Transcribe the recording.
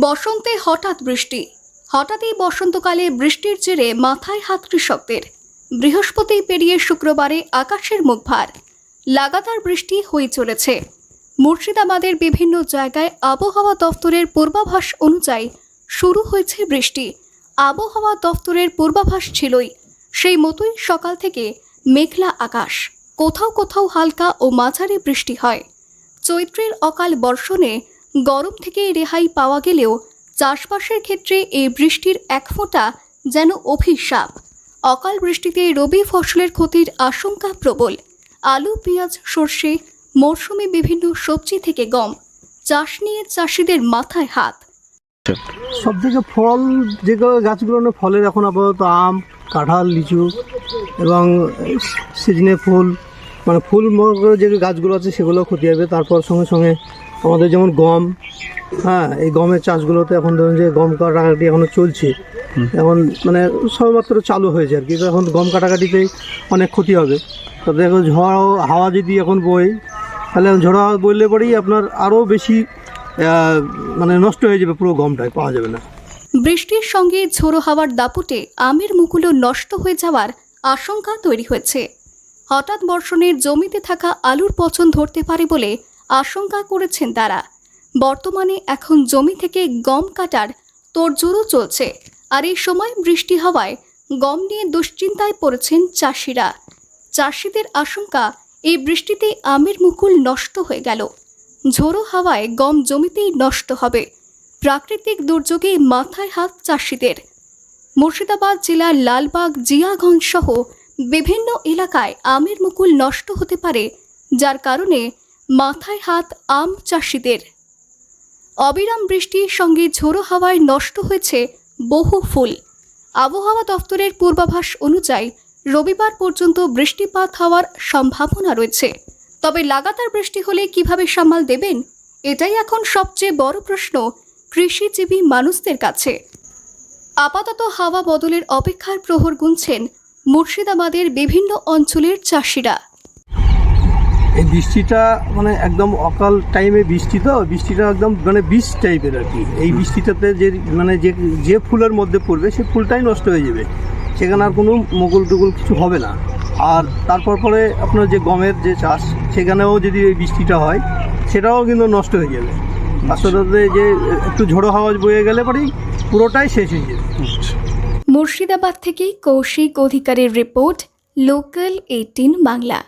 বসন্তে হঠাৎ বৃষ্টি। হঠাৎই বসন্তকালে বৃষ্টির জেরে মাথায় হাত কৃষকদের। বৃহস্পতি পেরিয়ে শুক্রবারে আকাশের মুখ ভার। লাগাতার বৃষ্টি হয়ে চলেছে। মুর্শিদাবাদের বিভিন্ন জায়গায় আবহাওয়া দফতরের পূর্বাভাস অনুযায়ী শুরু হয়েছে বৃষ্টি। আবহাওয়া দফতরের পূর্বাভাস ছিলই, সেই মতোই সকাল থেকে মেঘলা আকাশ। কোথাও কোথাও হালকা ও মাঝারি বৃষ্টি হয়। চৈত্রের অকাল বর্ষণে গরম থেকে রেহাই পাওয়া গেলেও চাষবাসের ক্ষেত্রে এই বৃষ্টির এক ফোঁটা যেন অভিশাপ। অকাল বৃষ্টিতে রবি ফসলের ক্ষতির আশঙ্কা প্রবল। আলু, পেঁয়াজ, সর্ষে, মরশুমি বিভিন্ন সবজি থেকে গম চাষ নিয়ে চাষিদের মাথায় হাত। সব থেকে ফল যেগুলো গাছগুলো ফলের এখন আপাতত আম, কাঁঠাল, লিচু এবং সিজনে ফুল মানে ফুল যে গাছগুলো আছে সেগুলো ক্ষতি হবে। তারপর সঙ্গে সঙ্গে আমাদের যেমন গম, এই গমের চাষগুলোতে এখন ধরুন যে গম কাটাকাটি এখনও চলছে, এখন মানে সবেমাত্র চালু হয়েছে আর কি। তো এখন গম কাটাকাটিতে অনেক ক্ষতি হবে। তবে এখন ঝড় হাওয়া যদি এখন বয়, তাহলে ঝড় হাওয়া বইলে পরেই আপনার আরও বেশি মানে নষ্ট হয়ে যাবে, পুরো গমটাই পাওয়া যাবে না। বৃষ্টির সঙ্গে ঝোড়ো হাওয়ার দাপটে আমের মুকুলও নষ্ট হয়ে যাওয়ার আশঙ্কা তৈরি হয়েছে। হঠাৎ বর্ষণের জমিতে থাকা আলুর পচন ধরতে পারে বলে আশঙ্কা করেছেন তারা। বর্তমানে এখন জমি থেকে গম কাটার তোড়জোড়ও চলছে, আর এই সময় বৃষ্টি হওয়ায় গম নিয়ে দুশ্চিন্তায় পড়েছেন চাষিরা। চাষিদের আশঙ্কা, এই বৃষ্টিতে আমের মুকুল নষ্ট হয়ে গেল। ঝোড়ো হাওয়ায় গম জমিতেই নষ্ট হবে। প্রাকৃতিক দুর্যোগে মাথায় হাত চাষিদের। মুর্শিদাবাদ জেলার লালবাগ, জিয়াগঞ্জ সহ বিভিন্ন এলাকায় আমের মুকুল নষ্ট হতে পারে, যার কারণে মাথায় হাত আম চাষিদের। অবিরাম বৃষ্টির সঙ্গে ঝোড়ো হাওয়ায় নষ্ট হয়েছে বহু ফুল। আবহাওয়া দফতরের পূর্বাভাস অনুযায়ী রবিবার পর্যন্ত বৃষ্টিপাত হওয়ার সম্ভাবনা রয়েছে। তবে লাগাতার বৃষ্টি হলে কিভাবে সামাল দেবেন, এটাই এখন সবচেয়ে বড় প্রশ্ন কৃষিজীবী মানুষদের কাছে। আপাতত হাওয়া বদলের অপেক্ষার প্রহর গুনছেন মুর্শিদাবাদের বিভিন্ন অঞ্চলের চাষিরা। এই বৃষ্টিটা মানে একদম অকাল টাইমে বৃষ্টিটা একদম মানে বিষ টাইপের আর কি। এই বৃষ্টিটাতে যে মানে যে ফুলের মধ্যে পড়বে সেই ফুলটাই নষ্ট হয়ে যাবে, সেখানে আর কোনো মুকুল টুকুল কিছু হবে না। আর তারপর পরে আপনার যে গমের যে চাষ, সেখানেও যদি এই বৃষ্টিটা হয় সেটাও কিন্তু নষ্ট হয়ে যাবে। আসলে যে একটু ঝোড়ো হাওয়া বয়ে গেলে পরেই পুরোটাই শেষ হয়ে যাবে। মুর্শিদাবাদ থেকে কৌশিক অধিকারের রিপোর্ট, লোকাল 18 বাংলা।